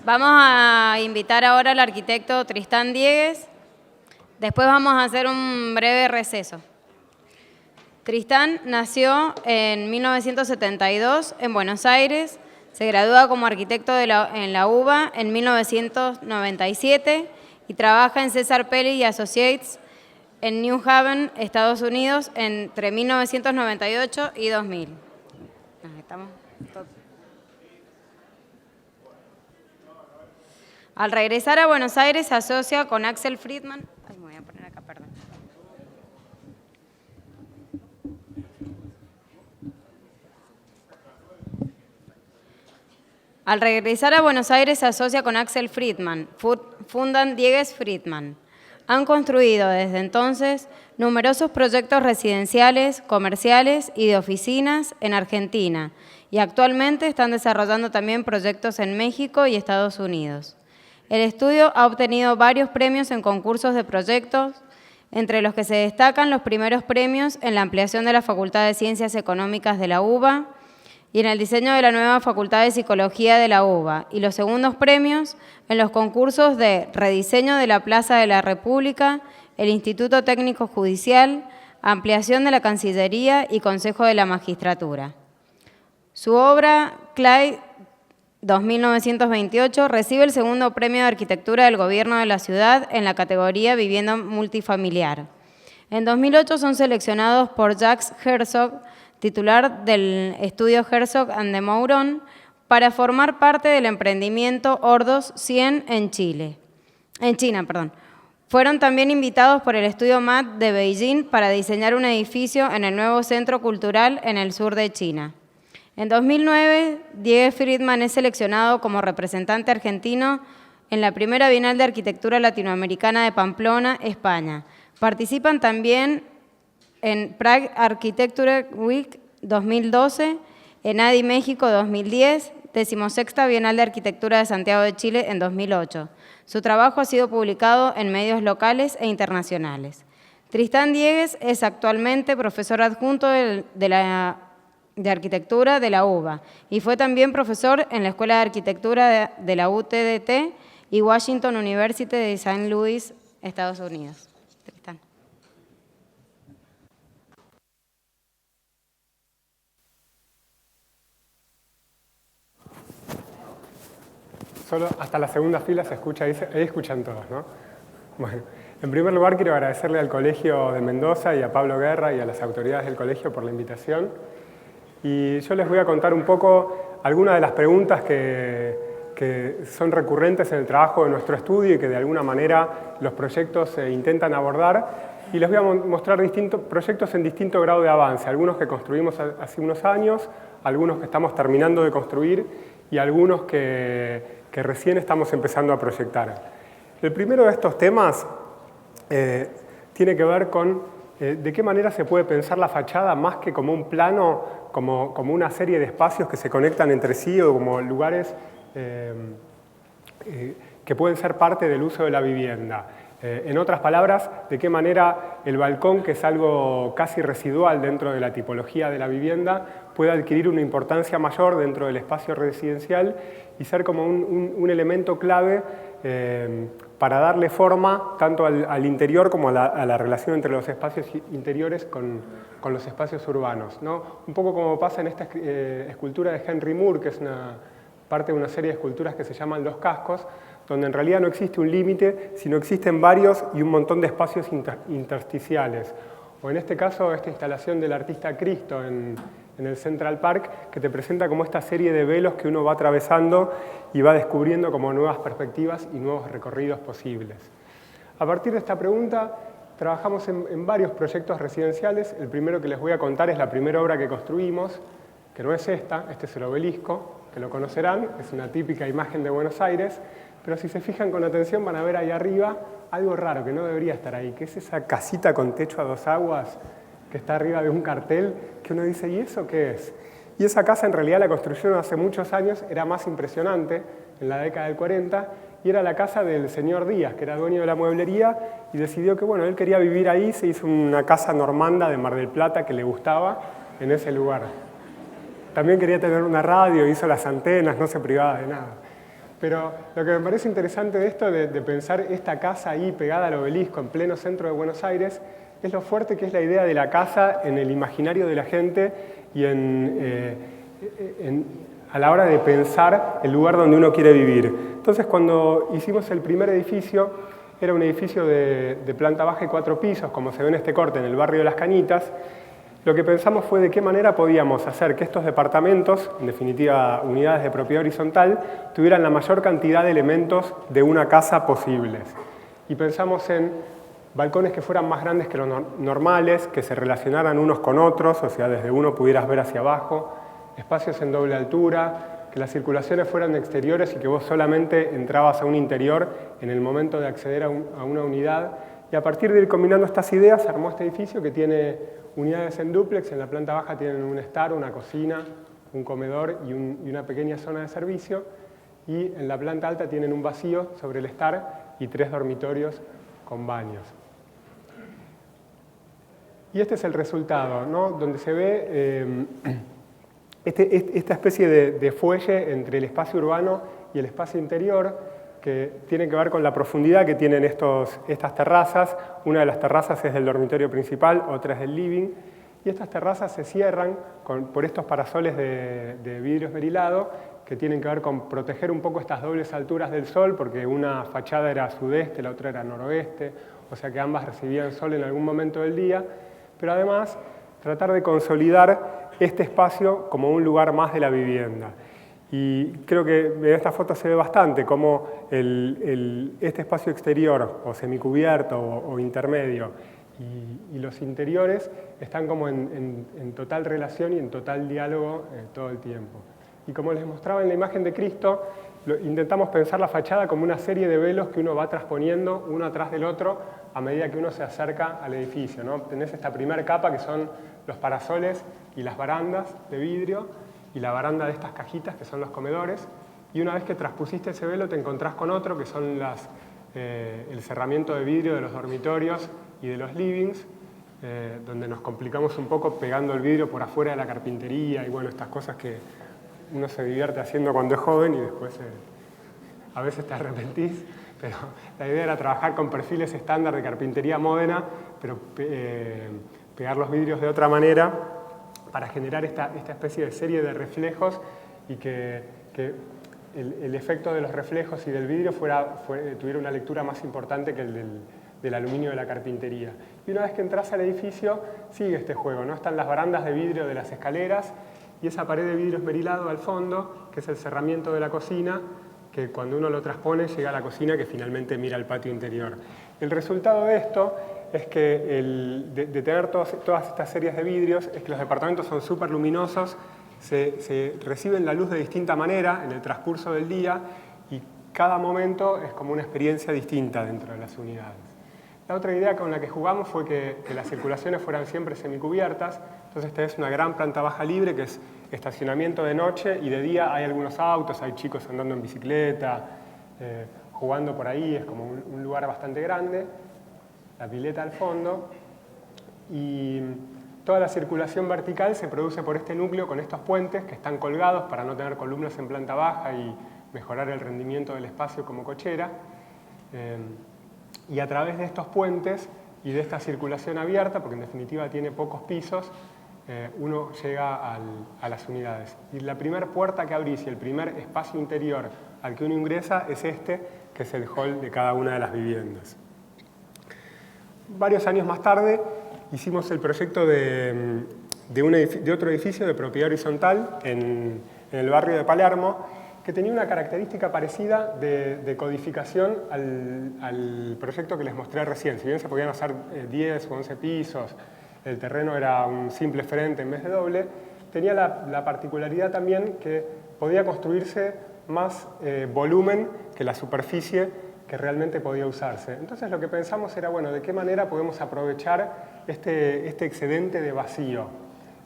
Vamos a invitar ahora al arquitecto Tristán Diegues. Después vamos a hacer un breve receso. Tristán nació en 1972 en Buenos Aires. Se gradúa como arquitecto en la UBA en 1997 y trabaja en César Pelli & Associates en New Haven, Estados Unidos, entre 1998 y 2000. Al regresar a Buenos Aires se asocia con Axel Friedman. Me voy a poner acá, perdón. Al regresar a Buenos Aires se asocia con Axel Friedman, fundan Diegues Friedman. Han construido desde entonces numerosos proyectos residenciales, comerciales y de oficinas en Argentina y actualmente están desarrollando también proyectos en México y Estados Unidos. El estudio ha obtenido varios premios en concursos de proyectos, entre los que se destacan los primeros premios en la ampliación de la Facultad de Ciencias Económicas de la UBA y en el diseño de la nueva Facultad de Psicología de la UBA, y los segundos premios en los concursos de rediseño de la Plaza de la República, el Instituto Técnico Judicial, ampliación de la Cancillería y Consejo de la Magistratura. Su obra, Clyde 2928, recibe el segundo premio de arquitectura del Gobierno de la Ciudad en la categoría Vivienda Multifamiliar. En 2008 son seleccionados por Jacques Herzog, titular del estudio Herzog & de Meuron, para formar parte del emprendimiento Ordos 100 en China. Fueron también invitados por el estudio MAT de Beijing para diseñar un edificio en el nuevo Centro Cultural en el sur de China. En 2009, Diegues Friedman es seleccionado como representante argentino en la primera Bienal de Arquitectura Latinoamericana de Pamplona, España. Participan también en Prague Architecture Week 2012, en ADI México 2010, 16ª Bienal de Arquitectura de Santiago de Chile en 2008. Su trabajo ha sido publicado en medios locales e internacionales. Tristán Diegues es actualmente profesor adjunto de Arquitectura de la UBA y fue también profesor en la Escuela de Arquitectura de la UTDT y Washington University de St. Louis, Estados Unidos. Tristán. Solo hasta la segunda fila se escucha, ahí escuchan todos, ¿no? Bueno, en primer lugar quiero agradecerle al Colegio de Mendoza y a Pablo Guerra y a las autoridades del colegio por la invitación. Y yo les voy a contar un poco algunas de las preguntas que son recurrentes en el trabajo de nuestro estudio y que de alguna manera los proyectos intentan abordar. Y les voy a mostrar distintos proyectos en distinto grado de avance, algunos que construimos hace unos años, algunos que estamos terminando de construir y algunos que recién estamos empezando a proyectar. El primero de estos temas tiene que ver con de qué manera se puede pensar la fachada más que como un plano, como una serie de espacios que se conectan entre sí o como lugares que pueden ser parte del uso de la vivienda. En otras palabras, de qué manera el balcón, que es algo casi residual dentro de la tipología de la vivienda, puede adquirir una importancia mayor dentro del espacio residencial y ser como un elemento clave para darle forma tanto al interior como a la relación entre los espacios interiores con los espacios urbanos, ¿no? Un poco como pasa en esta escultura de Henry Moore, que es parte de una serie de esculturas que se llaman Los Cascos, donde en realidad no existe un límite, sino existen varios y un montón de espacios intersticiales. O en este caso, esta instalación del artista Cristo en el Central Park, que te presenta como esta serie de velos que uno va atravesando y va descubriendo como nuevas perspectivas y nuevos recorridos posibles. A partir de esta pregunta, trabajamos en varios proyectos residenciales. El primero que les voy a contar es la primera obra que construimos, que no es esta, este es el Obelisco, que lo conocerán, es una típica imagen de Buenos Aires, pero si se fijan con atención van a ver ahí arriba algo raro que no debería estar ahí, que es esa casita con techo a dos aguas que está arriba de un cartel que uno dice, ¿y eso qué es? Y esa casa en realidad la construyeron hace muchos años, era más impresionante, en la década del 40, y era la casa del señor Díaz, que era dueño de la mueblería, y decidió que bueno, él quería vivir ahí, se hizo una casa normanda de Mar del Plata que le gustaba en ese lugar. También quería tener una radio, hizo las antenas, no se privaba de nada. Pero lo que me parece interesante de esto, de pensar esta casa ahí pegada al obelisco en pleno centro de Buenos Aires, es lo fuerte que es la idea de la casa en el imaginario de la gente y a la hora de pensar el lugar donde uno quiere vivir. Entonces, cuando hicimos el primer edificio, era un edificio de planta baja y 4 pisos, como se ve en este corte, en el barrio de Las Cañitas. Lo que pensamos fue de qué manera podíamos hacer que estos departamentos, en definitiva unidades de propiedad horizontal, tuvieran la mayor cantidad de elementos de una casa posibles. Y pensamos en balcones que fueran más grandes que los normales, que se relacionaran unos con otros, o sea, desde uno pudieras ver hacia abajo, espacios en doble altura, que las circulaciones fueran exteriores y que vos solamente entrabas a un interior en el momento de acceder a una unidad. Y a partir de ir combinando estas ideas, se armó este edificio que tiene unidades en dúplex. En la planta baja tienen un estar, una cocina, un comedor y una pequeña zona de servicio. Y en la planta alta tienen un vacío sobre el estar y 3 dormitorios con baños. Y este es el resultado, ¿no? Donde se ve esta especie de fuelle entre el espacio urbano y el espacio interior, que tiene que ver con la profundidad que tienen estas terrazas. Una de las terrazas es del dormitorio principal, otra es del living, y estas terrazas se cierran por estos parasoles de vidrio esmerilado que tienen que ver con proteger un poco estas dobles alturas del sol, porque una fachada era sudeste, la otra era noroeste, o sea que ambas recibían sol en algún momento del día, pero además tratar de consolidar este espacio como un lugar más de la vivienda. Y creo que en esta foto se ve bastante cómo este espacio exterior, o semicubierto o intermedio, y los interiores están como en total relación y en total diálogo todo el tiempo. Y como les mostraba en la imagen de Cristo, intentamos pensar la fachada como una serie de velos que uno va transponiendo uno atrás del otro a medida que uno se acerca al edificio, ¿no? Tenés esta primera capa que son los parasoles y las barandas de vidrio, y la baranda de estas cajitas que son los comedores, y una vez que traspusiste ese velo te encontrás con otro que son el cerramiento de vidrio de los dormitorios y de los livings, donde nos complicamos un poco pegando el vidrio por afuera de la carpintería y bueno, estas cosas que uno se divierte haciendo cuando es joven y después a veces te arrepentís, pero la idea era trabajar con perfiles estándar de carpintería Módena, pero pegar los vidrios de otra manera para generar esta especie de serie de reflejos y que el efecto de los reflejos y del vidrio tuviera una lectura más importante que el del aluminio de la carpintería. Y una vez que entras al edificio, sigue este juego, ¿no? Están las barandas de vidrio de las escaleras y esa pared de vidrio esmerilado al fondo, que es el cerramiento de la cocina, que cuando uno lo transpone llega a la cocina que finalmente mira al patio interior. El resultado de esto es que de tener todas estas series de vidrios es que los departamentos son súper luminosos, se reciben la luz de distinta manera en el transcurso del día y cada momento es como una experiencia distinta dentro de las unidades. La otra idea con la que jugamos fue que las circulaciones fueran siempre semicubiertas, entonces esta es una gran planta baja libre que es estacionamiento de noche y de día hay algunos autos, hay chicos andando en bicicleta, jugando por ahí, es como un lugar bastante grande. La pileta al fondo, y toda la circulación vertical se produce por este núcleo con estos puentes que están colgados para no tener columnas en planta baja y mejorar el rendimiento del espacio como cochera. Y a través de estos puentes y de esta circulación abierta, porque en definitiva tiene pocos pisos, uno llega a las unidades. Y la primera puerta que abrís y el primer espacio interior al que uno ingresa es este, que es el hall de cada una de las viviendas. Varios años más tarde hicimos el proyecto de otro edificio de propiedad horizontal en el barrio de Palermo, que tenía una característica parecida de codificación al proyecto que les mostré recién. Si bien se podían hacer 10 o 11 pisos, el terreno era un simple frente en vez de doble, tenía la particularidad también que podía construirse más volumen que la superficie que realmente podía usarse. Entonces lo que pensamos era, bueno, ¿de qué manera podemos aprovechar este excedente de vacío?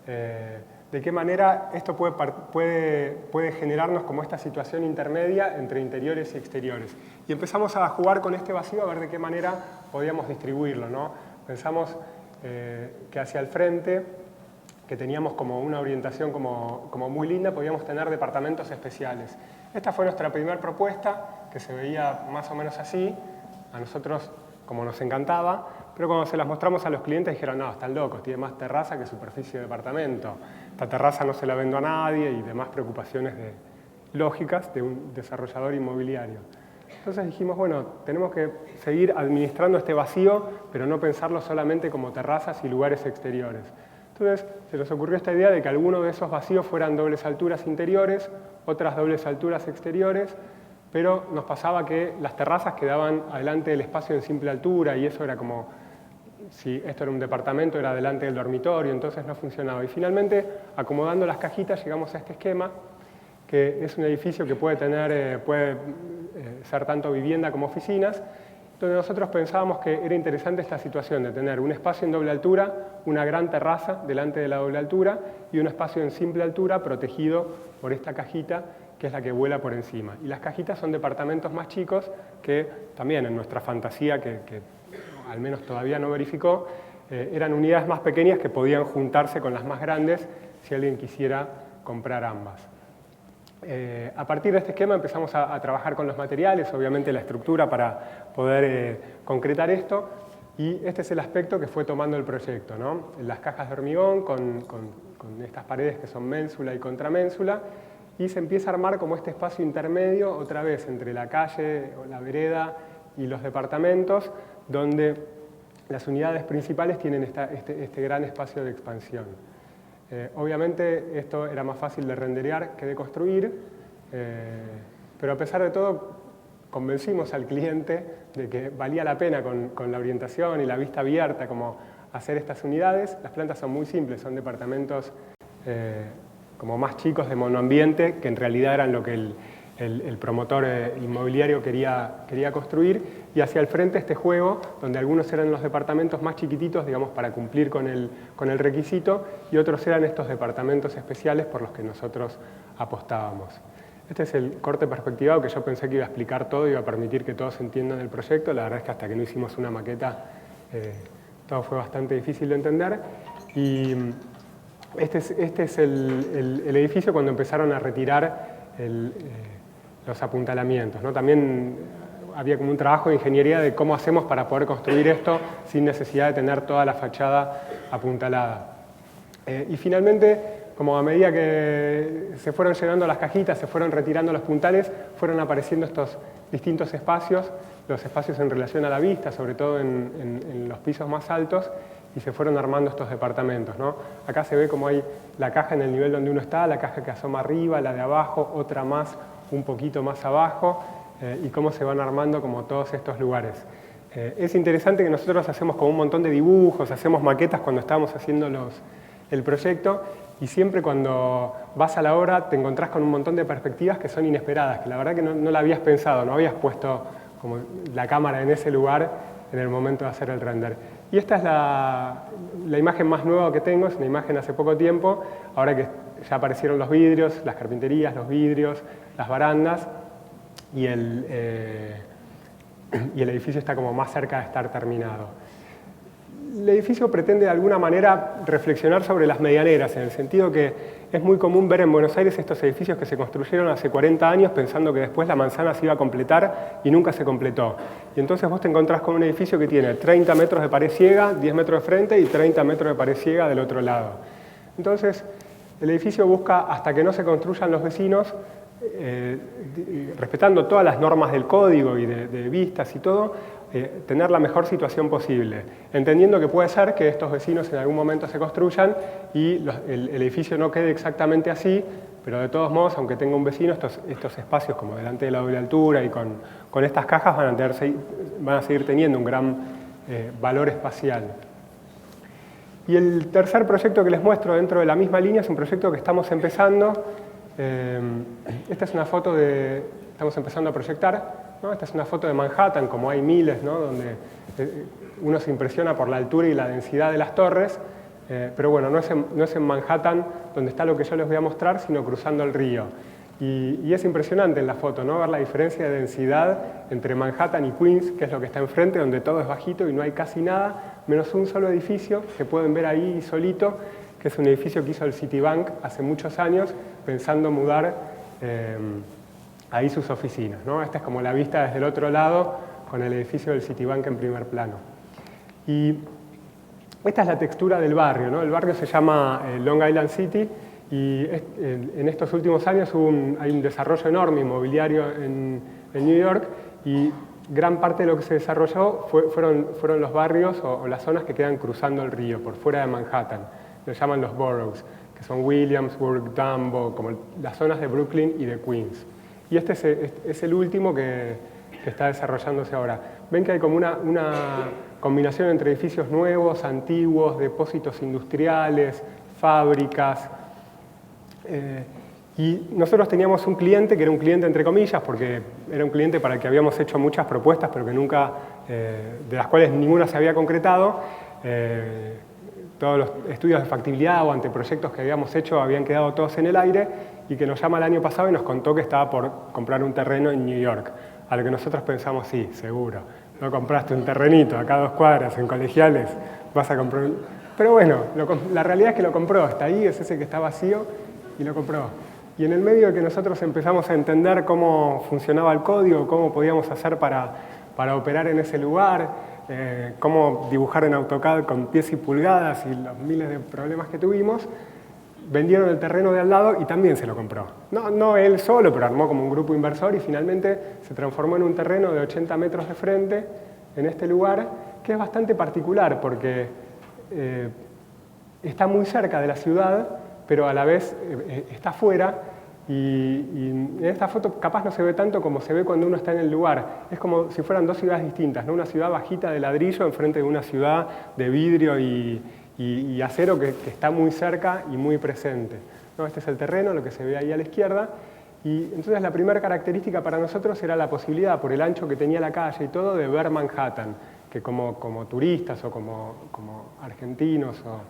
¿De qué manera esto puede generarnos como esta situación intermedia entre interiores y exteriores? Y empezamos a jugar con este vacío a ver de qué manera podíamos distribuirlo, ¿no? Pensamos que hacia el frente, que teníamos como una orientación como muy linda, podíamos tener departamentos especiales. Esta fue nuestra primera propuesta, que se veía más o menos así. A nosotros, como nos encantaba, pero cuando se las mostramos a los clientes dijeron, no, están locos, tiene más terraza que superficie de departamento. Esta terraza no se la vendo a nadie y demás preocupaciones lógicas de un desarrollador inmobiliario. Entonces dijimos, bueno, tenemos que seguir administrando este vacío, pero no pensarlo solamente como terrazas y lugares exteriores. Entonces se nos ocurrió esta idea de que algunos de esos vacíos fueran dobles alturas interiores, otras dobles alturas exteriores, pero nos pasaba que las terrazas quedaban adelante del espacio en simple altura y eso era como, si esto era un departamento, era delante del dormitorio, entonces no funcionaba. Y finalmente, acomodando las cajitas, llegamos a este esquema, que es un edificio que puede ser tanto vivienda como oficinas, donde nosotros pensábamos que era interesante esta situación de tener un espacio en doble altura, una gran terraza delante de la doble altura y un espacio en simple altura protegido por esta cajita que es la que vuela por encima. Y las cajitas son departamentos más chicos que también en nuestra fantasía, que al menos todavía no verificó, eran unidades más pequeñas que podían juntarse con las más grandes si alguien quisiera comprar ambas. A partir de este esquema empezamos a trabajar con los materiales, obviamente la estructura para poder concretar esto, y este es el aspecto que fue tomando el proyecto, ¿no? Las cajas de hormigón con estas paredes que son ménsula y contraménsula, y se empieza a armar como este espacio intermedio, otra vez, entre la calle o la vereda y los departamentos, donde las unidades principales tienen este gran espacio de expansión. Obviamente esto era más fácil de renderear que de construir, pero a pesar de todo convencimos al cliente de que valía la pena con la orientación y la vista abierta como hacer estas unidades. Las plantas son muy simples, son departamentos como más chicos de monoambiente, que en realidad eran lo que el promotor inmobiliario quería construir, y hacia el frente este juego, donde algunos eran los departamentos más chiquititos, digamos, para cumplir con el requisito, y otros eran estos departamentos especiales por los que nosotros apostábamos. Este es el corte perspectivado que yo pensé que iba a explicar todo y iba a permitir que todos entiendan el proyecto. La verdad es que hasta que no hicimos una maqueta, todo fue bastante difícil de entender. Y este es el edificio cuando empezaron a retirar los apuntalamientos, ¿no? También había como un trabajo de ingeniería de cómo hacemos para poder construir esto sin necesidad de tener toda la fachada apuntalada. Y finalmente, como a medida que se fueron llenando las cajitas, se fueron retirando los puntales, fueron apareciendo estos distintos espacios, los espacios en relación a la vista, sobre todo en los pisos más altos, y se fueron armando estos departamentos, ¿no? Acá se ve como hay la caja en el nivel donde uno está, la caja que asoma arriba, la de abajo, otra más, un poquito más abajo, y cómo se van armando como todos estos lugares. Es interesante que nosotros hacemos como un montón de dibujos, hacemos maquetas cuando estábamos haciendo el proyecto, y siempre cuando vas a la obra te encontrás con un montón de perspectivas que son inesperadas, que la verdad que no la habías pensado, no habías puesto como la cámara en ese lugar en el momento de hacer el render. Y esta es la imagen más nueva que tengo, es una imagen hace poco tiempo, ahora que ya aparecieron los vidrios, las carpinterías, los vidrios, las barandas, y el edificio está como más cerca de estar terminado. El edificio pretende de alguna manera reflexionar sobre las medianeras, en el sentido que es muy común ver en Buenos Aires estos edificios que se construyeron hace 40 años pensando que después la manzana se iba a completar y nunca se completó. Y entonces vos te encontrás con un edificio que tiene 30 metros de pared ciega, 10 metros de frente y 30 metros de pared ciega del otro lado. Entonces el edificio busca, hasta que no se construyan los vecinos, respetando todas las normas del código y de vistas y todo, tener la mejor situación posible, entendiendo que puede ser que estos vecinos en algún momento se construyan y el edificio no quede exactamente así, pero de todos modos, aunque tenga un vecino, estos espacios como delante de la doble altura y con estas cajas van a seguir teniendo un gran valor espacial. Y el tercer proyecto que les muestro dentro de la misma línea es un proyecto que estamos empezando. Esta es una foto estamos empezando a proyectar, ¿no? Esta es una foto de Manhattan, como hay miles, ¿no? Donde uno se impresiona por la altura y la densidad de las torres, pero bueno, no es en Manhattan donde está lo que yo les voy a mostrar, sino cruzando el río. Y es impresionante en la foto, ¿no? Ver la diferencia de densidad entre Manhattan y Queens, que es lo que está enfrente, donde todo es bajito y no hay casi nada, menos un solo edificio que pueden ver ahí solito, que es un edificio que hizo el Citibank hace muchos años, pensando mudar ahí sus oficinas, ¿no? Esta es como la vista desde el otro lado, con el edificio del Citibank en primer plano. Y esta es la textura del barrio, ¿no? El barrio se llama Long Island City y en estos últimos años hay un desarrollo enorme inmobiliario en New York y gran parte de lo que se desarrolló fueron los barrios o las zonas que quedan cruzando el río, por fuera de Manhattan. Lo llaman los boroughs, que son Williamsburg, Dumbo, como las zonas de Brooklyn y de Queens. Y este es el último que está desarrollándose ahora. Ven que hay como una combinación entre edificios nuevos, antiguos, depósitos industriales, fábricas. Y nosotros teníamos un cliente que era un cliente entre comillas, porque era un cliente para el que habíamos hecho muchas propuestas, pero que nunca, de las cuales ninguna se había concretado. Todos los estudios de factibilidad o anteproyectos que habíamos hecho habían quedado todos en el aire y que nos llama el año pasado y nos contó que estaba por comprar un terreno en New York. A lo que nosotros pensamos, sí, seguro. No compraste un terrenito acá a 2 cuadras en Colegiales, vas a comprar un... Pero bueno, la realidad es que lo compró, está ahí, es ese que está vacío y lo compró. Y en el medio de que nosotros empezamos a entender cómo funcionaba el código, cómo podíamos hacer para operar en ese lugar, cómo dibujar en AutoCAD con pies y pulgadas y los miles de problemas que tuvimos, vendieron el terreno de al lado y también se lo compró. No él solo, pero armó como un grupo inversor y finalmente se transformó en un terreno de 80 metros de frente en este lugar, que es bastante particular porque está muy cerca de la ciudad, pero a la vez está afuera y en esta foto capaz no se ve tanto como se ve cuando uno está en el lugar. Es como si fueran 2 ciudades distintas, ¿no? Una ciudad bajita de ladrillo enfrente de una ciudad de vidrio y acero que está muy cerca y muy presente, ¿no? Este es el terreno, lo que se ve ahí a la izquierda. Y entonces la primera característica para nosotros era la posibilidad, por el ancho que tenía la calle y todo, de ver Manhattan, que como turistas o como argentinos o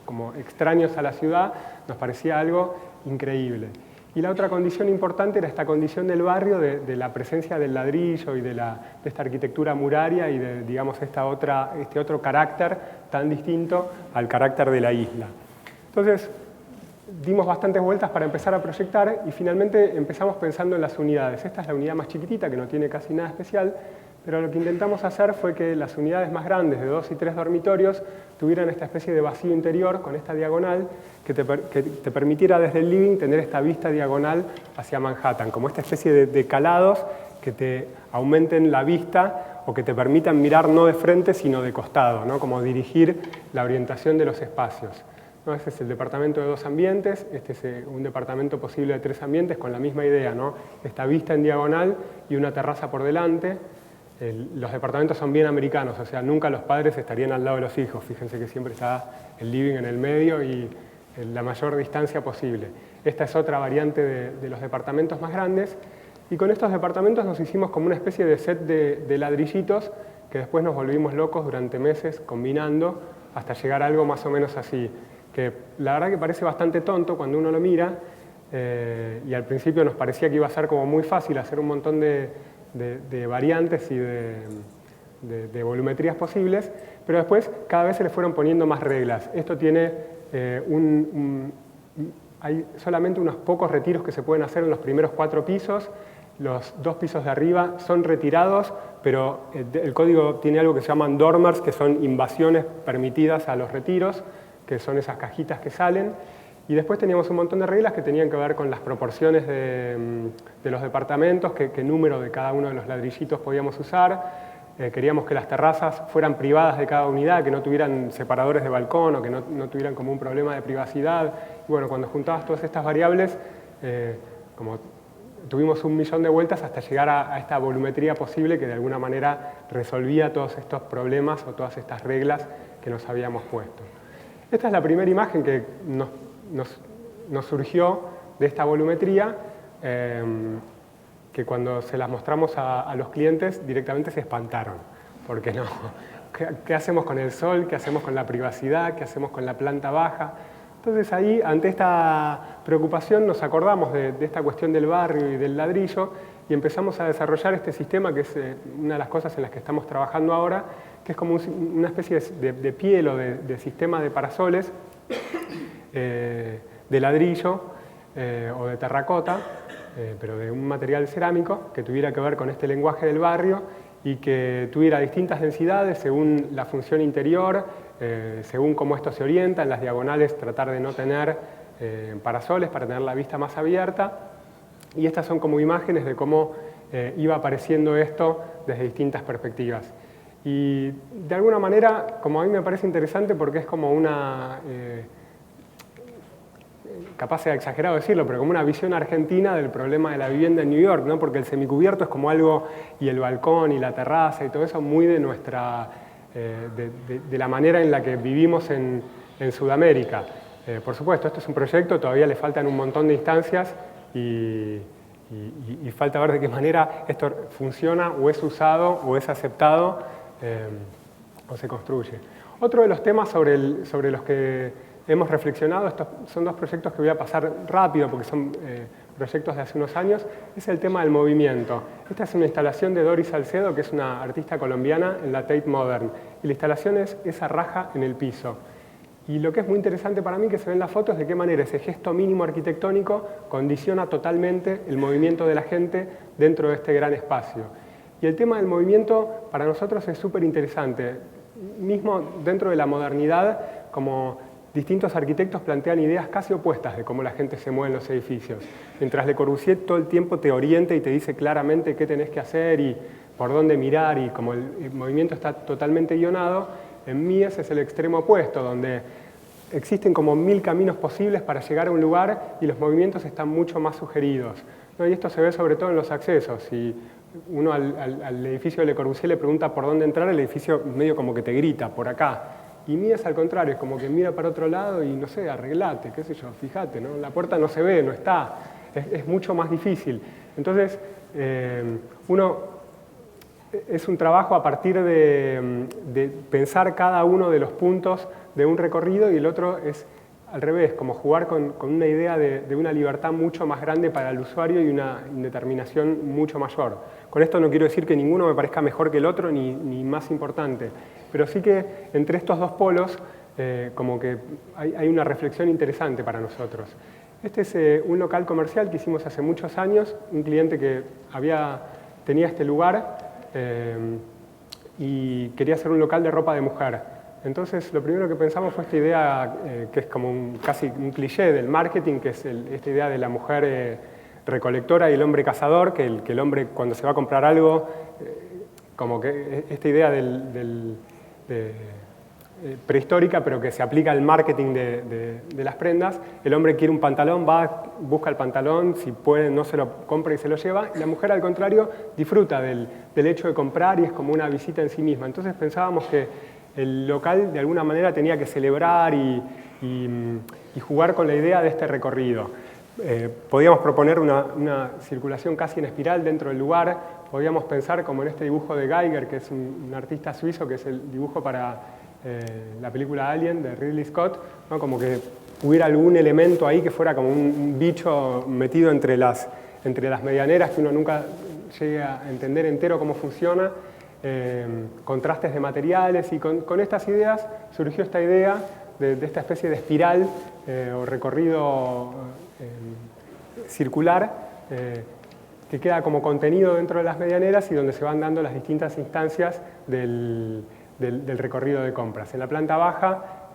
como extraños a la ciudad, nos parecía algo increíble. Y la otra condición importante era esta condición del barrio, de la presencia del ladrillo y de esta arquitectura muraria y de, digamos, este otro carácter tan distinto al carácter de la isla. Entonces, dimos bastantes vueltas para empezar a proyectar y finalmente empezamos pensando en las unidades. Esta es la unidad más chiquitita, que no tiene casi nada especial, pero lo que intentamos hacer fue que las unidades más grandes, de 2 y 3 dormitorios, tuvieran esta especie de vacío interior con esta diagonal que te permitiera desde el living tener esta vista diagonal hacia Manhattan, como esta especie de calados que te aumenten la vista o que te permitan mirar no de frente sino de costado, ¿no? Como dirigir la orientación de los espacios. ¿No? Este es el departamento de 2 ambientes, este es un departamento posible de 3 ambientes con la misma idea, ¿no? Esta vista en diagonal y una terraza por delante. Los departamentos son bien americanos, o sea, nunca los padres estarían al lado de los hijos. Fíjense que siempre está el living en el medio y la mayor distancia posible. Esta es otra variante de los departamentos más grandes. Y con estos departamentos nos hicimos como una especie de set de ladrillitos que después nos volvimos locos durante meses combinando hasta llegar a algo más o menos así. Que la verdad que parece bastante tonto cuando uno lo mira y al principio nos parecía que iba a ser como muy fácil hacer un montón de variantes y de volumetrías posibles, pero después cada vez se le fueron poniendo más reglas. Esto tiene hay solamente unos pocos retiros que se pueden hacer en los primeros 4 pisos, los 2 pisos de arriba son retirados, pero el código tiene algo que se llaman dormers, que son invasiones permitidas a los retiros, que son esas cajitas que salen. Y después teníamos un montón de reglas que tenían que ver con las proporciones de los departamentos, qué número de cada uno de los ladrillitos podíamos usar. Queríamos que las terrazas fueran privadas de cada unidad, que no tuvieran separadores de balcón o que no tuvieran como un problema de privacidad. Y bueno, cuando juntabas todas estas variables, como tuvimos 1.000.000 de vueltas hasta llegar a esta volumetría posible que de alguna manera resolvía todos estos problemas o todas estas reglas que nos habíamos puesto. Esta es la primera imagen que nos surgió de esta volumetría, que cuando se las mostramos a los clientes directamente se espantaron, porque no, ¿qué hacemos con el sol? ¿Qué hacemos con la privacidad? ¿Qué hacemos con la planta baja? Entonces ahí, ante esta preocupación, nos acordamos de esta cuestión del barrio y del ladrillo y empezamos a desarrollar este sistema que es una de las cosas en las que estamos trabajando ahora, que es como una especie de piel o de sistema de parasoles de ladrillo o de terracota, pero de un material cerámico que tuviera que ver con este lenguaje del barrio y que tuviera distintas densidades según la función interior, según cómo esto se orienta, en las diagonales tratar de no tener parasoles para tener la vista más abierta. Y estas son como imágenes de cómo iba apareciendo esto desde distintas perspectivas. Y de alguna manera, como a mí me parece interesante porque es como una, capaz sea exagerado decirlo, pero como una visión argentina del problema de la vivienda en New York, ¿no? Porque el semicubierto es como algo, y el balcón y la terraza y todo eso, muy de nuestra, de la manera en la que vivimos en Sudamérica. Por supuesto, esto es un proyecto, todavía le faltan un montón de instancias y falta ver de qué manera esto funciona o es usado o es aceptado o se construye. Otro de los temas sobre los que hemos reflexionado, estos son dos proyectos que voy a pasar rápido porque son proyectos de hace unos años, es el tema del movimiento. Esta es una instalación de Doris Salcedo, que es una artista colombiana en la Tate Modern, y la instalación es esa raja en el piso. Y lo que es muy interesante para mí que se ven las fotos de qué manera ese gesto mínimo arquitectónico condiciona totalmente el movimiento de la gente dentro de este gran espacio. Y el tema del movimiento para nosotros es súper interesante. Mismo dentro de la modernidad, como distintos arquitectos plantean ideas casi opuestas de cómo la gente se mueve en los edificios. Mientras Le Corbusier todo el tiempo te orienta y te dice claramente qué tenés que hacer y por dónde mirar, y como el movimiento está totalmente guionado, en Mies es el extremo opuesto, donde existen como 1000 caminos posibles para llegar a un lugar y los movimientos están mucho más sugeridos, ¿no? Y esto se ve sobre todo en los accesos. Si uno al edificio de Le Corbusier le pregunta por dónde entrar, el edificio medio como que te grita, por acá. Y Mies al contrario, es como que mira para otro lado y no sé, arreglate, qué sé yo, fíjate, ¿no? La puerta no se ve, no está, es mucho más difícil. Entonces, es un trabajo a partir de pensar cada uno de los puntos de un recorrido, y el otro es al revés, como jugar con una idea de una libertad mucho más grande para el usuario y una indeterminación mucho mayor. Con esto no quiero decir que ninguno me parezca mejor que el otro ni más importante, pero sí que entre estos dos polos como que hay una reflexión interesante para nosotros. Este es un local comercial que hicimos hace muchos años, un cliente que tenía este lugar y quería hacer un local de ropa de mujer. Entonces, lo primero que pensamos fue esta idea que es como casi un cliché del marketing, que es esta idea de la mujer recolectora y el hombre cazador, que el hombre cuando se va a comprar algo, como que esta idea prehistórica, pero que se aplica al marketing de las prendas. El hombre quiere un pantalón, va, busca el pantalón, si puede no se lo compra y se lo lleva, y la mujer al contrario disfruta del hecho de comprar y es como una visita en sí misma. Entonces pensábamos que el local de alguna manera tenía que celebrar y jugar con la idea de este recorrido. Podíamos proponer una circulación casi en espiral dentro del lugar, podíamos pensar como en este dibujo de Geiger, que es un artista suizo, que es el dibujo para la película Alien de Ridley Scott, ¿no? Como que hubiera algún elemento ahí que fuera como un bicho metido entre las medianeras, que uno nunca llegue a entender entero cómo funciona. Contrastes de materiales, y con estas ideas surgió esta idea de esta especie de espiral o recorrido circular que queda como contenido dentro de las medianeras y donde se van dando las distintas instancias del recorrido de compras. En la planta baja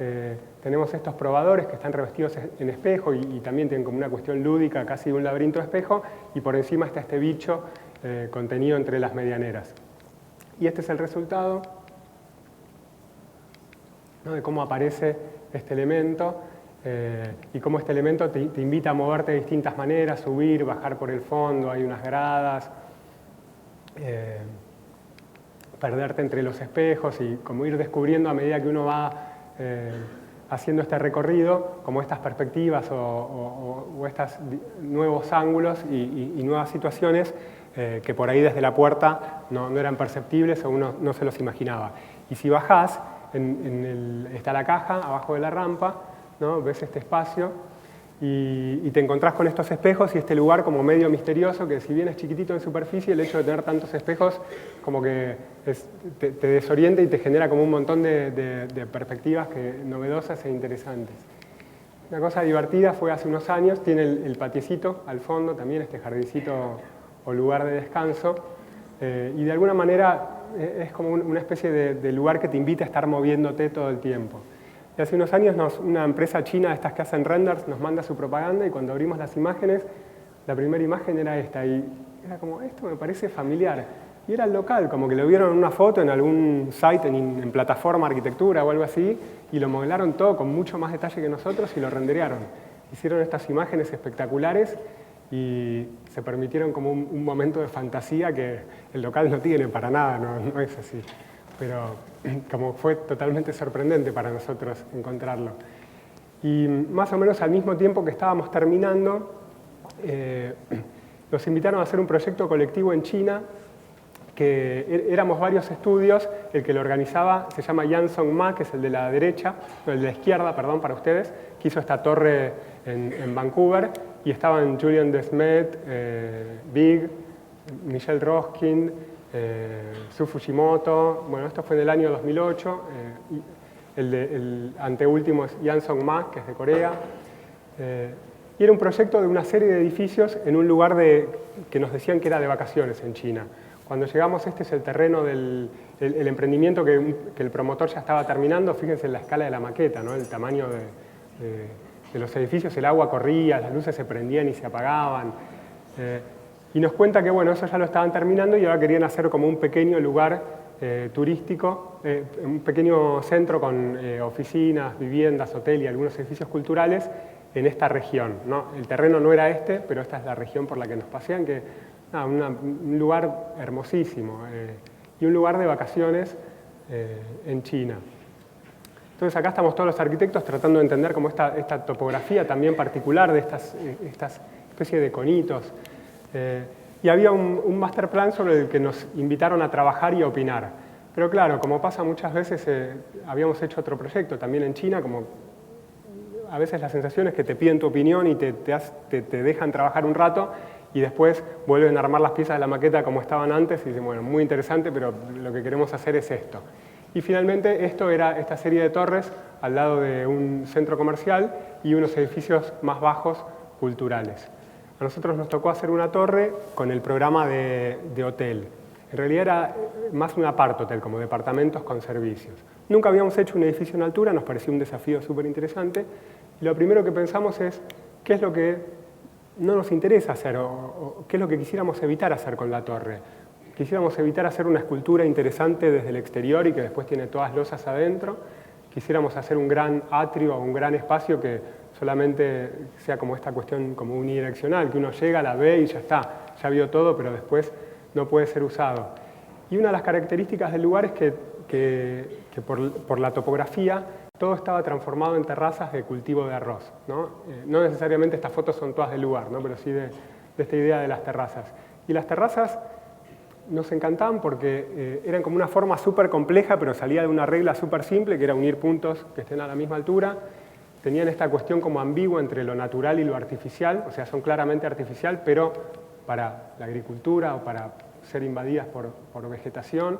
tenemos estos probadores que están revestidos en espejo y también tienen como una cuestión lúdica, casi un laberinto de espejo, y por encima está este bicho contenido entre las medianeras. Y este es el resultado, ¿no? De cómo aparece este elemento y cómo este elemento te invita a moverte de distintas maneras, subir, bajar por el fondo, hay unas gradas, perderte entre los espejos y como ir descubriendo a medida que uno va haciendo este recorrido, como estas perspectivas o estos nuevos ángulos y nuevas situaciones que por ahí desde la puerta no eran perceptibles o uno no se los imaginaba. Y si bajás, está la caja abajo de la rampa, ¿no? Ves este espacio y te encontrás con estos espejos y este lugar como medio misterioso que si bien es chiquitito en superficie, el hecho de tener tantos espejos como que te desorienta y te genera como un montón de perspectivas novedosas e interesantes. Una cosa divertida fue hace unos años, tiene el patiecito al fondo, también este jardincito o lugar de descanso, y de alguna manera es como una especie de lugar que te invita a estar moviéndote todo el tiempo. Y hace unos años una empresa china, estas que hacen renders, nos manda su propaganda y cuando abrimos las imágenes, la primera imagen era esta y era como, esto me parece familiar. Y era el local, como que lo vieron en una foto en algún site, en plataforma arquitectura o algo así, y lo modelaron todo con mucho más detalle que nosotros y lo renderearon. Hicieron estas imágenes espectaculares y se permitieron como un momento de fantasía que el local no tiene para nada, no es así. Pero como fue totalmente sorprendente para nosotros encontrarlo. Y más o menos al mismo tiempo que estábamos terminando, nos invitaron a hacer un proyecto colectivo en China, que éramos varios estudios, el que lo organizaba se llama Yansong Ma, que es el de la derecha, no, el de la izquierda, perdón, para ustedes, que hizo esta torre en Vancouver, y estaban Julian Desmet, Big, Michelle Roskin, Su Fujimoto, bueno, esto fue en el año 2008, el anteúltimo es Yansong Ma, que es de Corea, y era un proyecto de una serie de edificios en un lugar que nos decían que era de vacaciones en China. Cuando llegamos, este es el terreno del emprendimiento que el promotor ya estaba terminando. Fíjense en la escala de la maqueta, ¿no? El tamaño de los edificios, el agua corría, las luces se prendían y se apagaban. Y nos cuenta que bueno, eso ya lo estaban terminando y ahora querían hacer como un pequeño lugar turístico, un pequeño centro con oficinas, viviendas, hotel y algunos edificios culturales en esta región, ¿no? El terreno no era este, pero esta es la región por la que nos pasean, un lugar hermosísimo y un lugar de vacaciones en China. Entonces acá estamos todos los arquitectos tratando de entender cómo esta topografía también particular de estas especies de conitos. Y había un master plan sobre el que nos invitaron a trabajar y a opinar. Pero claro, como pasa muchas veces, habíamos hecho otro proyecto también en China, como a veces la sensación es que te piden tu opinión y te dejan trabajar un rato y después vuelven a armar las piezas de la maqueta como estaban antes y dicen, bueno, muy interesante, pero lo que queremos hacer es esto. Y finalmente esto era esta serie de torres al lado de un centro comercial y unos edificios más bajos culturales. A nosotros nos tocó hacer una torre con el programa de hotel. En realidad era más un apart-hotel, como departamentos con servicios. Nunca habíamos hecho un edificio en altura, nos pareció un desafío súper interesante. Y lo primero que pensamos es, ¿qué es lo que no nos interesa hacer o qué es lo que quisiéramos evitar hacer con la torre? Quisiéramos evitar hacer una escultura interesante desde el exterior y que después tiene todas losas adentro. Quisiéramos hacer un gran atrio o un gran espacio que solamente sea como esta cuestión como unidireccional, que uno llega, la ve y ya está, ya vio todo, pero después no puede ser usado. Y una de las características del lugar es que por la topografía todo estaba transformado en terrazas de cultivo de arroz, ¿no? No necesariamente estas fotos son todas del lugar, ¿no? Pero sí de esta idea de las terrazas. Y las terrazas nos encantaban porque eran como una forma súper compleja, pero salía de una regla súper simple, que era unir puntos que estén a la misma altura. Tenían esta cuestión como ambigua entre lo natural y lo artificial, o sea, son claramente artificial, pero para la agricultura o para ser invadidas por vegetación.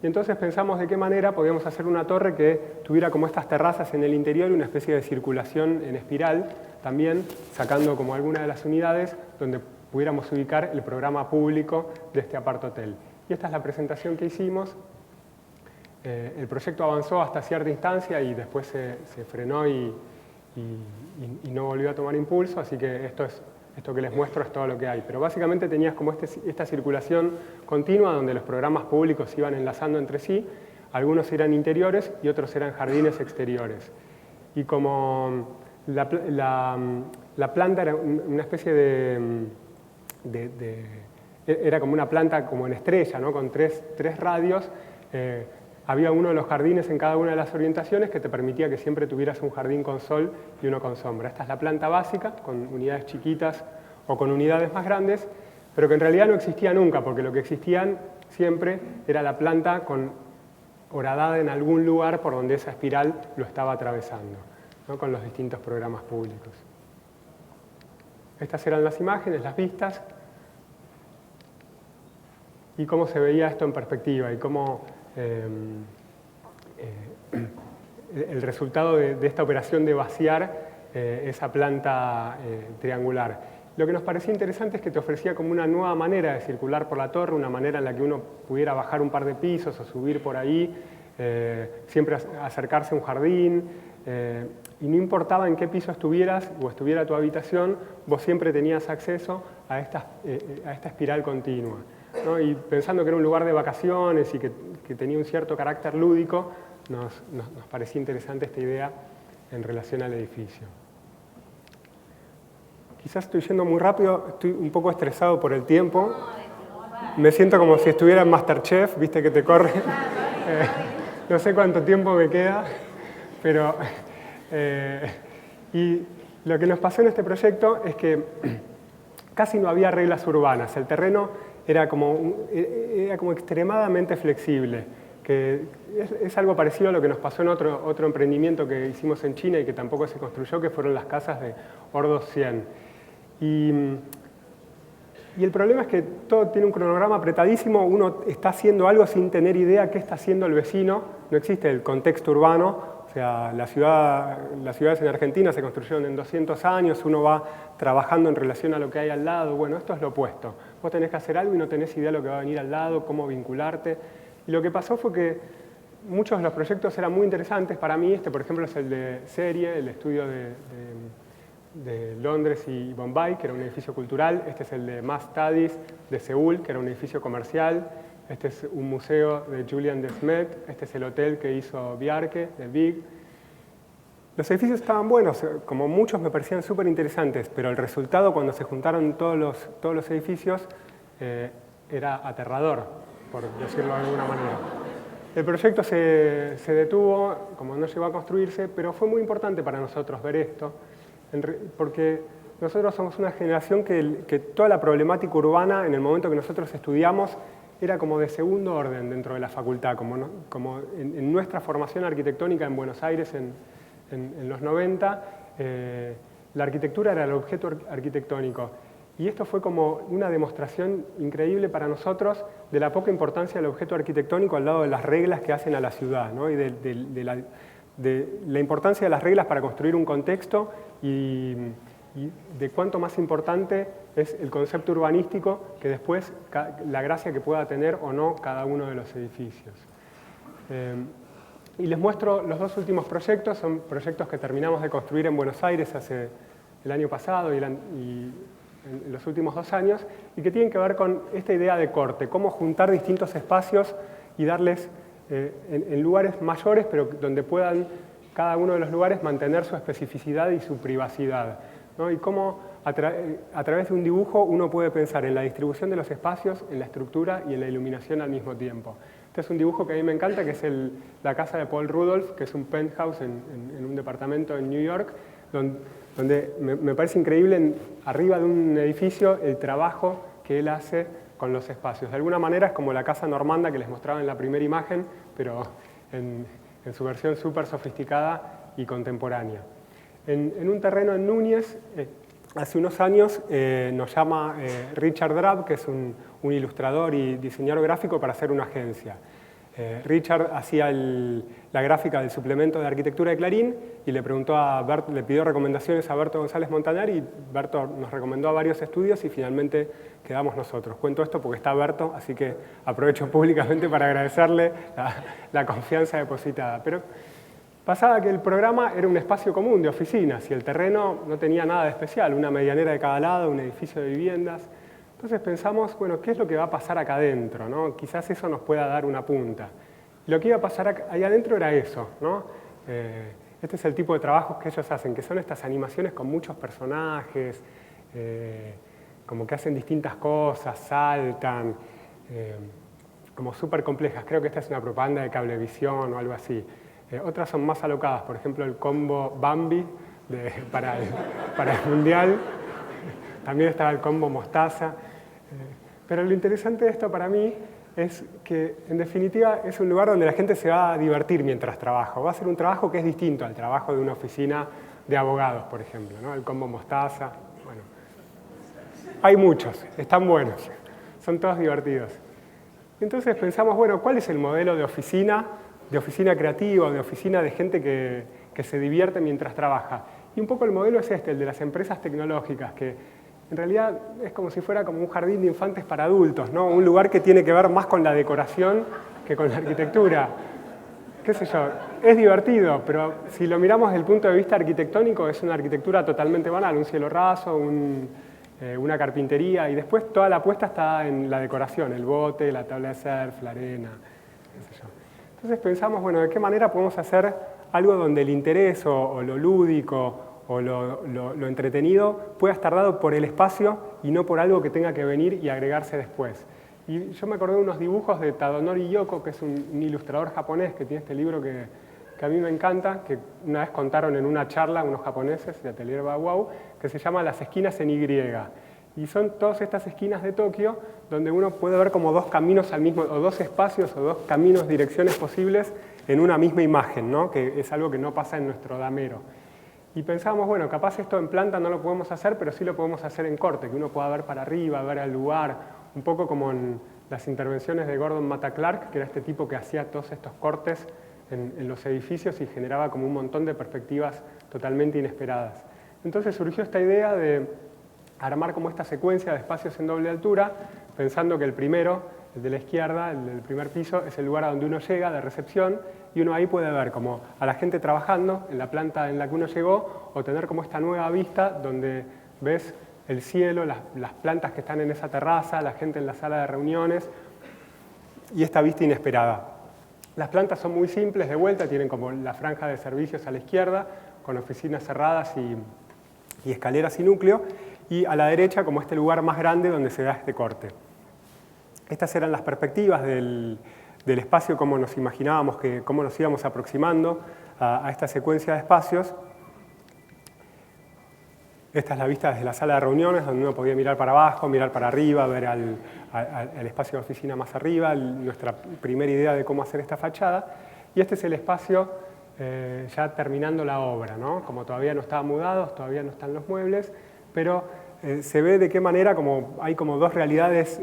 Y entonces pensamos de qué manera podíamos hacer una torre que tuviera como estas terrazas en el interior y una especie de circulación en espiral, también sacando como alguna de las unidades donde pudiéramos ubicar el programa público de este apart-hotel. Y esta es la presentación que hicimos. El proyecto avanzó hasta cierta instancia y después se frenó y no volvió a tomar impulso, así que esto que les muestro es todo lo que hay. Pero básicamente tenías como esta circulación continua donde los programas públicos se iban enlazando entre sí, algunos eran interiores y otros eran jardines exteriores. Y como la planta era una especie era como una planta como en estrella, ¿no? Con tres radios, había uno de los jardines en cada una de las orientaciones que te permitía que siempre tuvieras un jardín con sol y uno con sombra. Esta es la planta básica, con unidades chiquitas o con unidades más grandes, pero que en realidad no existía nunca, porque lo que existían siempre era la planta horadada en algún lugar por donde esa espiral lo estaba atravesando, ¿no? Con los distintos programas públicos. Estas eran las imágenes, las vistas, y cómo se veía esto en perspectiva, y cómo el resultado de esta operación de vaciar esa planta triangular. Lo que nos parecía interesante es que te ofrecía como una nueva manera de circular por la torre, una manera en la que uno pudiera bajar un par de pisos o subir por ahí, siempre acercarse a un jardín, y no importaba en qué piso estuvieras o estuviera tu habitación, vos siempre tenías acceso a esta espiral continua, ¿no? Y pensando que era un lugar de vacaciones y que tenía un cierto carácter lúdico, nos parecía interesante esta idea en relación al edificio. Quizás estoy yendo muy rápido, estoy un poco estresado por el tiempo. Me siento como si estuviera en MasterChef, viste que te corre. No sé cuánto tiempo me queda, pero... y lo que nos pasó en este proyecto es que casi no había reglas urbanas. El terreno era como extremadamente flexible, que es algo parecido a lo que nos pasó en otro emprendimiento que hicimos en China y que tampoco se construyó, que fueron las casas de Ordos 100. Y el problema es que todo tiene un cronograma apretadísimo, uno está haciendo algo sin tener idea qué está haciendo el vecino, no existe el contexto urbano, o sea, las ciudades en Argentina se construyeron en 200 años, uno va trabajando en relación a lo que hay al lado, bueno, esto es lo opuesto, vos tenés que hacer algo y no tenés idea de lo que va a venir al lado, cómo vincularte, y lo que pasó fue que muchos de los proyectos eran muy interesantes para mí, por ejemplo es el de Serie, el estudio de Londres y Bombay, que era un edificio cultural. Este es el de Mass Studies de Seúl, que era un edificio comercial. Este es un museo de Julian de Smet. Este es el hotel que hizo Bjarke, de Big. Los edificios estaban buenos, como muchos me parecían súper interesantes, pero el resultado cuando se juntaron todos los edificios era aterrador, por decirlo de alguna manera. El proyecto se detuvo, como no llegó a construirse, pero fue muy importante para nosotros ver esto, porque nosotros somos una generación que toda la problemática urbana, en el momento que nosotros estudiamos, era como de segundo orden dentro de la facultad, como en nuestra formación arquitectónica en Buenos Aires en los 90, la arquitectura era el objeto arquitectónico. Y esto fue como una demostración increíble para nosotros de la poca importancia del objeto arquitectónico al lado de las reglas que hacen a la ciudad, ¿no? Y de la importancia de las reglas para construir un contexto y de cuánto más importante es el concepto urbanístico que después la gracia que pueda tener o no cada uno de los edificios. Y les muestro los dos últimos proyectos, son proyectos que terminamos de construir en Buenos Aires hace el año pasado y en los últimos 2 años, y que tienen que ver con esta idea de corte, cómo juntar distintos espacios y darles en lugares mayores, pero donde puedan cada uno de los lugares mantener su especificidad y su privacidad, ¿no? Y cómo a través de un dibujo uno puede pensar en la distribución de los espacios, en la estructura y en la iluminación al mismo tiempo. Este es un dibujo que a mí me encanta, que es la casa de Paul Rudolph, que es un penthouse en un departamento en New York, donde me parece increíble arriba de un edificio el trabajo que él hace con los espacios. De alguna manera es como la casa normanda que les mostraba en la primera imagen, pero en su versión súper sofisticada y contemporánea. En un terreno en Núñez, hace unos años nos llama Richard Drab, que es un ilustrador y diseñador gráfico, para hacer una agencia. Richard hacía la gráfica del suplemento de arquitectura de Clarín y le pidió recomendaciones a Berto González Montaner, y Berto nos recomendó a varios estudios y finalmente quedamos nosotros. Cuento esto porque está Berto, así que aprovecho públicamente para agradecerle la confianza depositada. Pero pasaba que el programa era un espacio común de oficinas y el terreno no tenía nada de especial, una medianera de cada lado, un edificio de viviendas. Entonces pensamos, bueno, ¿qué es lo que va a pasar acá adentro, ¿no? Quizás eso nos pueda dar una punta. Y lo que iba a pasar ahí adentro era eso, ¿no? Este es el tipo de trabajos que ellos hacen, que son estas animaciones con muchos personajes, como que hacen distintas cosas, saltan, como súper complejas. Creo que esta es una propaganda de Cablevisión o algo así. Otras son más alocadas, por ejemplo el combo Bambi para el Mundial. También estaba el combo Mostaza. Pero lo interesante de esto para mí es que, en definitiva, es un lugar donde la gente se va a divertir mientras trabaja. Va a ser un trabajo que es distinto al trabajo de una oficina de abogados, por ejemplo, ¿no? El combo Mostaza. Bueno, hay muchos, están buenos, son todos divertidos. Entonces pensamos, bueno, ¿cuál es el modelo de oficina creativa, de oficina de gente que se divierte mientras trabaja? Y un poco el modelo es este, el de las empresas tecnológicas, que en realidad es como si fuera como un jardín de infantes para adultos, ¿no? Un lugar que tiene que ver más con la decoración que con la arquitectura. Qué sé yo, es divertido, pero si lo miramos desde el punto de vista arquitectónico, es una arquitectura totalmente banal, un cielo raso, una carpintería, y después toda la apuesta está en la decoración, el bote, la tabla de surf, la arena, qué sé yo. Entonces pensamos, bueno, ¿de qué manera podemos hacer algo donde el interés o lo lúdico o lo entretenido pueda estar dado por el espacio y no por algo que tenga que venir y agregarse después? Y yo me acordé de unos dibujos de Tadonori Yoko, que es un ilustrador japonés que tiene este libro que a mí me encanta, que una vez contaron en una charla unos japoneses de Atelier Bauau, que se llama Las esquinas en Y. Y son todas estas esquinas de Tokio donde uno puede ver como dos caminos al mismo, o dos espacios o dos caminos, direcciones posibles en una misma imagen, ¿no? Que es algo que no pasa en nuestro damero. Y pensábamos, bueno, capaz esto en planta no lo podemos hacer, pero sí lo podemos hacer en corte, que uno pueda ver para arriba, ver al lugar, un poco como en las intervenciones de Gordon Matta Clark, que era este tipo que hacía todos estos cortes en los edificios y generaba como un montón de perspectivas totalmente inesperadas. Entonces surgió esta idea de armar como esta secuencia de espacios en doble altura, pensando que el primero, el de la izquierda, el del primer piso, es el lugar a donde uno llega de recepción, y uno ahí puede ver como a la gente trabajando en la planta en la que uno llegó, o tener como esta nueva vista donde ves el cielo, las plantas que están en esa terraza, la gente en la sala de reuniones, y esta vista inesperada. Las plantas son muy simples, de vuelta, tienen como la franja de servicios a la izquierda, con oficinas cerradas y escaleras y núcleo, y a la derecha como este lugar más grande donde se da este corte. Estas eran las perspectivas del espacio, cómo nos imaginábamos, cómo nos íbamos aproximando a esta secuencia de espacios. Esta es la vista desde la sala de reuniones, donde uno podía mirar para abajo, mirar para arriba, ver al espacio de oficina más arriba, nuestra primera idea de cómo hacer esta fachada. Y este es el espacio ya terminando la obra, ¿no? Como todavía no estaban mudados, todavía no están los muebles, pero se ve de qué manera como hay como dos realidades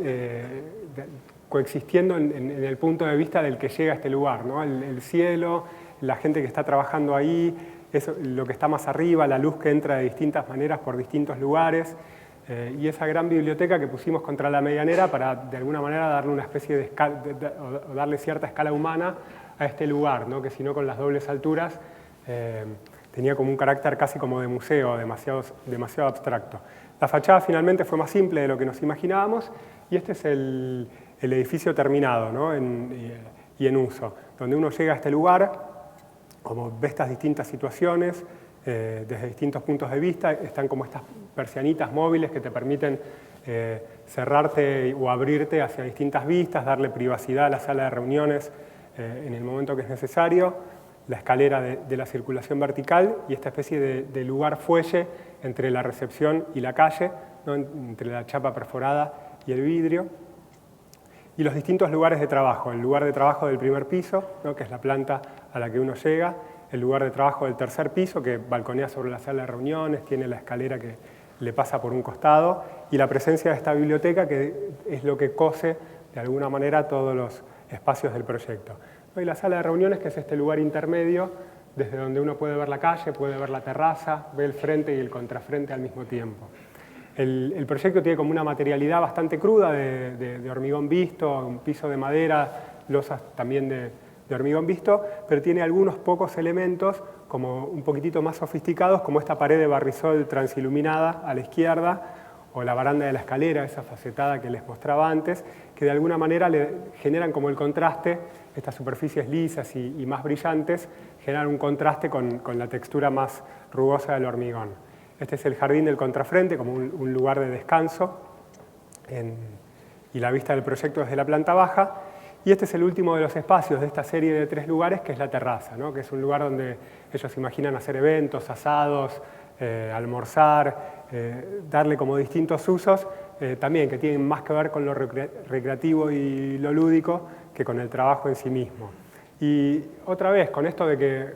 coexistiendo en el punto de vista del que llega a este lugar, ¿no? El cielo, la gente que está trabajando ahí, eso, lo que está más arriba, la luz que entra de distintas maneras por distintos lugares, y esa gran biblioteca que pusimos contra la medianera para de alguna manera darle una especie de escala, o darle cierta escala humana a este lugar, ¿no? Que si no con las dobles alturas tenía como un carácter casi como de museo, demasiado abstracto. La fachada finalmente fue más simple de lo que nos imaginábamos, y este es el edificio terminado, ¿no? y en uso, donde uno llega a este lugar, como ve estas distintas situaciones, desde distintos puntos de vista, están como estas persianitas móviles que te permiten cerrarte o abrirte hacia distintas vistas, darle privacidad a la sala de reuniones en el momento que es necesario, la escalera de la circulación vertical y esta especie de lugar fuelle entre la recepción y la calle, ¿no? Entre la chapa perforada y el vidrio. Y los distintos lugares de trabajo, el lugar de trabajo del primer piso, ¿no? Que es la planta a la que uno llega, el lugar de trabajo del tercer piso, que balconea sobre la sala de reuniones, tiene la escalera que le pasa por un costado, y la presencia de esta biblioteca, que es lo que cose de alguna manera todos los espacios del proyecto. Y la sala de reuniones, que es este lugar intermedio, desde donde uno puede ver la calle, puede ver la terraza, ve el frente y el contrafrente al mismo tiempo. El proyecto tiene como una materialidad bastante cruda de hormigón visto, un piso de madera, losas también de hormigón visto, pero tiene algunos pocos elementos como un poquitito más sofisticados, como esta pared de barrisol transiluminada a la izquierda, o la baranda de la escalera, esa facetada que les mostraba antes, que de alguna manera le generan como el contraste, estas superficies lisas y más brillantes, generan un contraste con la textura más rugosa del hormigón. Este es el jardín del contrafrente, como un lugar de descanso, y la vista del proyecto desde la planta baja. Y este es el último de los espacios de esta serie de 3 lugares, que es la terraza, ¿no? Que es un lugar donde ellos imaginan hacer eventos, asados, almorzar, darle como distintos usos, también que tienen más que ver con lo recreativo y lo lúdico que con el trabajo en sí mismo. Y otra vez, con esto de que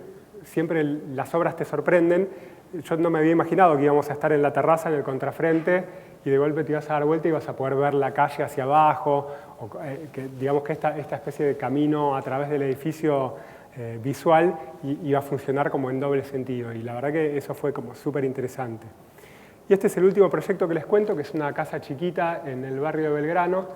siempre las obras te sorprenden, yo no me había imaginado que íbamos a estar en la terraza, en el contrafrente, y de golpe te ibas a dar vuelta y ibas a poder ver la calle hacia abajo, o digamos que esta especie de camino a través del edificio visual y iba a funcionar como en doble sentido. Y la verdad que eso fue como súper interesante. Y este es el último proyecto que les cuento, que es una casa chiquita en el barrio de Belgrano,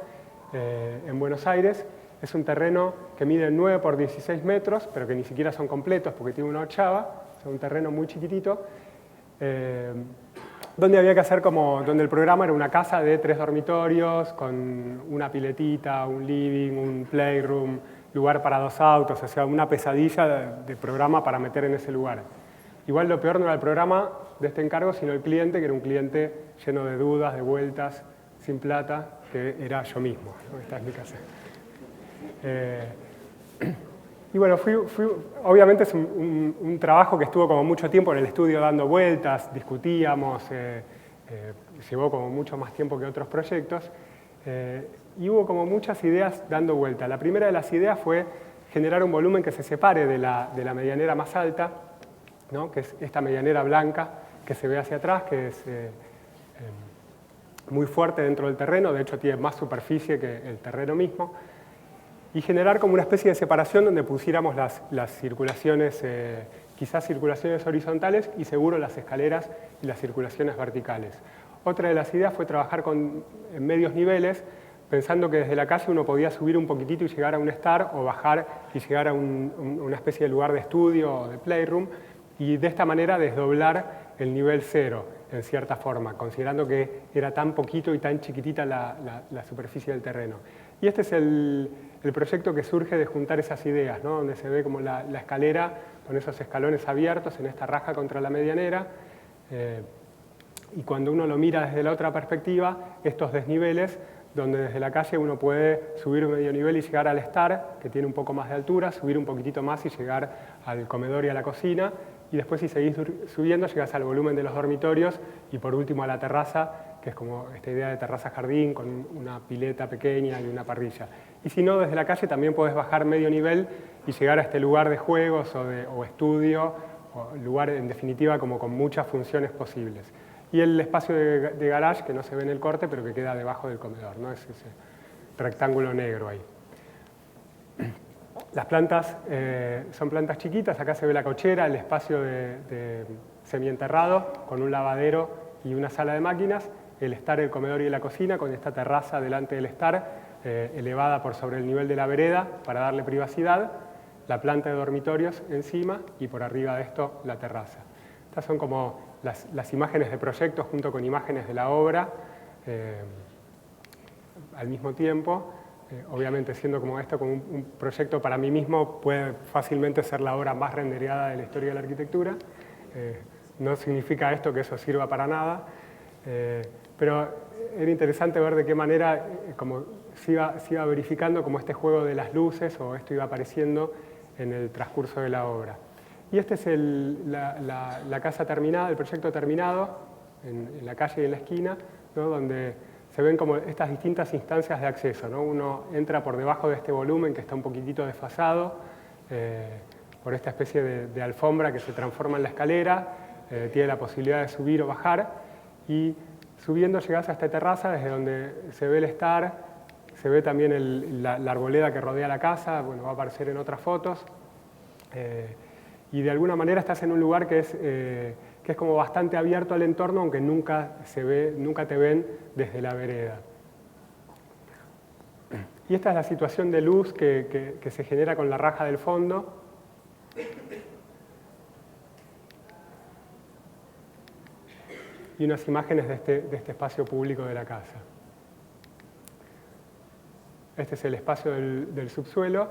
en Buenos Aires. Es un terreno que mide 9 por 16 metros, pero que ni siquiera son completos porque tiene una ochava. Es un terreno muy chiquitito, donde había que hacer donde el programa era una casa de 3 dormitorios, con una piletita, un living, un playroom, lugar para 2 autos, o sea, una pesadilla de programa para meter en ese lugar. Igual lo peor no era el programa de este encargo, sino el cliente, que era un cliente lleno de dudas, de vueltas, sin plata, que era yo mismo, ¿no? Esta es mi casa. Y bueno, obviamente es un trabajo que estuvo como mucho tiempo en el estudio dando vueltas, discutíamos, llevó como mucho más tiempo que otros proyectos, y hubo como muchas ideas dando vuelta. La primera de las ideas fue generar un volumen que se separe de la medianera más alta, ¿no? Que es esta medianera blanca que se ve hacia atrás, que es muy fuerte dentro del terreno, de hecho tiene más superficie que el terreno mismo, y generar como una especie de separación donde pusiéramos las circulaciones, quizás circulaciones horizontales y seguro las escaleras y las circulaciones verticales. Otra de las ideas fue trabajar en medios niveles, pensando que desde la calle uno podía subir un poquitito y llegar a un estar, o bajar y llegar a una especie de lugar de estudio o de playroom, y de esta manera desdoblar el nivel 0, en cierta forma, considerando que era tan poquito y tan chiquitita la superficie del terreno. Y este es el proyecto que surge de juntar esas ideas, ¿no? Donde se ve como la escalera con esos escalones abiertos en esta raja contra la medianera, y cuando uno lo mira desde la otra perspectiva, estos desniveles, donde desde la calle uno puede subir un medio nivel y llegar al estar, que tiene un poco más de altura, subir un poquitito más y llegar al comedor y a la cocina, y después si seguís subiendo llegás al volumen de los dormitorios y por último a la terraza, que es como esta idea de terraza-jardín con una pileta pequeña y una parrilla. Y si no, desde la calle también podés bajar medio nivel y llegar a este lugar de juegos o estudio, o lugar en definitiva como con muchas funciones posibles. Y el espacio de garage, que no se ve en el corte, pero que queda debajo del comedor, ¿no? Es ese rectángulo negro ahí. Las plantas son plantas chiquitas, acá se ve la cochera, el espacio de semienterrado, con un lavadero y una sala de máquinas, el estar, el comedor y la cocina, con esta terraza delante del estar, elevada por sobre el nivel de la vereda para darle privacidad, la planta de dormitorios encima y por arriba de esto la terraza. Estas son como las imágenes de proyectos junto con imágenes de la obra al mismo tiempo. Obviamente siendo como esto como un proyecto para mí mismo puede fácilmente ser la obra más rendereada de la historia de la arquitectura. No significa esto que eso sirva para nada, pero era interesante ver de qué manera como se iba verificando como este juego de las luces o esto iba apareciendo en el transcurso de la obra. Y este es la casa terminada, el proyecto terminado, en la calle y en la esquina, ¿no? Donde se ven como estas distintas instancias de acceso, ¿no? Uno entra por debajo de este volumen que está un poquitito desfasado, por esta especie de alfombra que se transforma en la escalera, tiene la posibilidad de subir o bajar, y subiendo llegás a esta terraza desde donde se ve el estar, se ve también la arboleda que rodea la casa, bueno, va a aparecer en otras fotos, y de alguna manera estás en un lugar que es como bastante abierto al entorno, aunque nunca te ven desde la vereda. Y esta es la situación de luz que se genera con la raja del fondo. Y unas imágenes de este espacio público de la casa. Este es el espacio del subsuelo.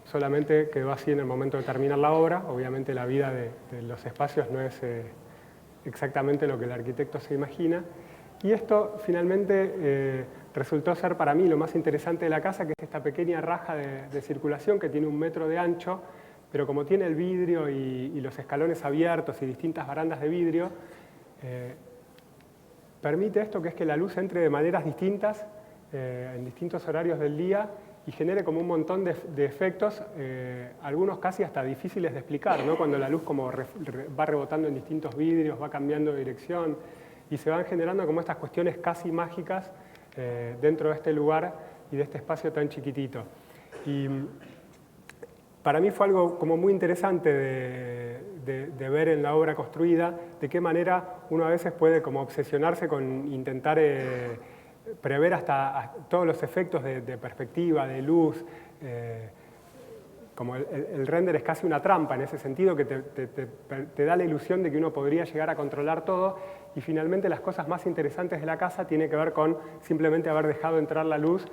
Solamente quedó así en el momento de terminar la obra. Obviamente la vida de los espacios no es exactamente lo que el arquitecto se imagina. Y esto finalmente resultó ser para mí lo más interesante de la casa, que es esta pequeña raja de circulación que tiene 1 metro de ancho, pero como tiene el vidrio y los escalones abiertos y distintas barandas de vidrio, permite esto, que es que la luz entre de maneras distintas, en distintos horarios del día, y genere como un montón de efectos, algunos casi hasta difíciles de explicar, ¿no? Cuando la luz como va rebotando en distintos vidrios, va cambiando de dirección, y se van generando como estas cuestiones casi mágicas dentro de este lugar y de este espacio tan chiquitito. Y para mí fue algo como muy interesante de ver en la obra construida, de qué manera uno a veces puede como obsesionarse con intentar prever hasta todos los efectos de perspectiva, de luz. Como el render es casi una trampa en ese sentido, que te da la ilusión de que uno podría llegar a controlar todo, y finalmente las cosas más interesantes de la casa tienen que ver con simplemente haber dejado entrar la luz,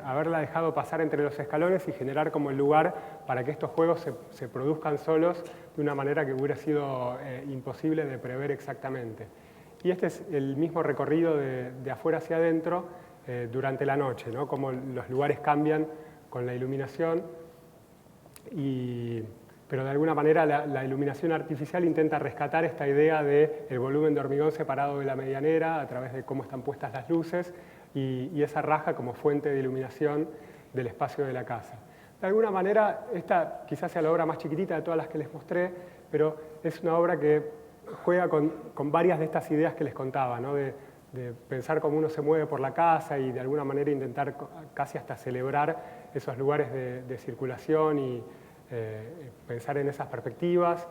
haberla dejado pasar entre los escalones y generar como el lugar para que estos juegos se produzcan solos de una manera que hubiera sido imposible de prever exactamente. Y este es el mismo recorrido de afuera hacia adentro durante la noche, ¿no? Cómo los lugares cambian con la iluminación, pero de alguna manera la iluminación artificial intenta rescatar esta idea del volumen de hormigón separado de la medianera a través de cómo están puestas las luces y esa raja como fuente de iluminación del espacio de la casa. De alguna manera, esta quizás sea la obra más chiquitita de todas las que les mostré, pero es una obra que juega con varias de estas ideas que les contaba, ¿no? de pensar cómo uno se mueve por la casa y de alguna manera intentar casi hasta celebrar esos lugares de circulación y pensar en esas perspectivas.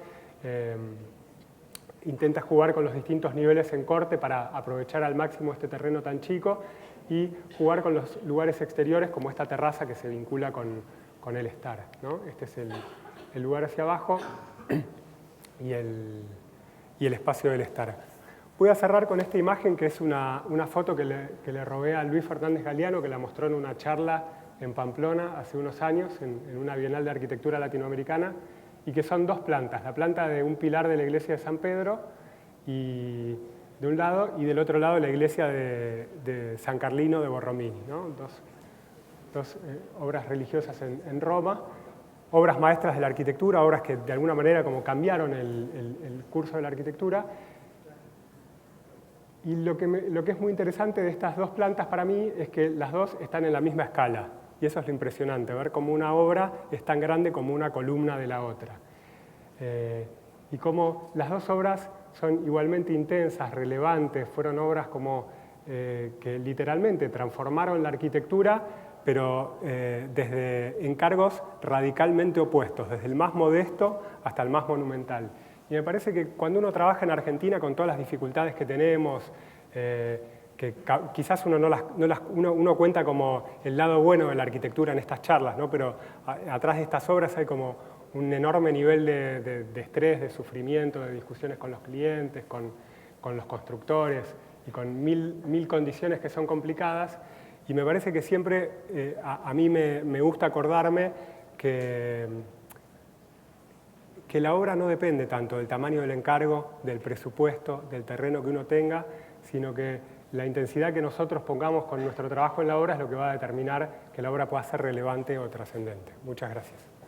Intenta jugar con los distintos niveles en corte para aprovechar al máximo este terreno tan chico y jugar con los lugares exteriores como esta terraza que se vincula con el estar, ¿no? Este es el lugar hacia abajo y el espacio del estar. Voy a cerrar con esta imagen que es una foto que le robé a Luis Fernández Galeano, que la mostró en una charla en Pamplona hace unos años, en una Bienal de Arquitectura Latinoamericana, y que son dos plantas, la planta de un pilar de la iglesia de San Pedro, y de un lado, y del otro lado la iglesia de San Carlino de Borromini, ¿no? Dos obras religiosas en Roma, obras maestras de la arquitectura, obras que de alguna manera como cambiaron el curso de la arquitectura. Y lo que es muy interesante de estas dos plantas para mí es que las dos están en la misma escala. Y eso es lo impresionante, ver cómo una obra es tan grande como una columna de la otra. Y cómo las dos obras son igualmente intensas, relevantes, fueron obras como que literalmente transformaron la arquitectura, pero desde encargos radicalmente opuestos, desde el más modesto hasta el más monumental. Y me parece que cuando uno trabaja en Argentina con todas las dificultades que tenemos, que quizás uno cuenta como el lado bueno de la arquitectura en estas charlas, ¿no? Pero atrás de estas obras hay como un enorme nivel de estrés, de sufrimiento, de discusiones con los clientes, con los constructores y con mil condiciones que son complicadas. Y me parece que siempre a mí me gusta acordarme que la obra no depende tanto del tamaño del encargo, del presupuesto, del terreno que uno tenga, sino que la intensidad que nosotros pongamos con nuestro trabajo en la obra es lo que va a determinar que la obra pueda ser relevante o trascendente. Muchas gracias.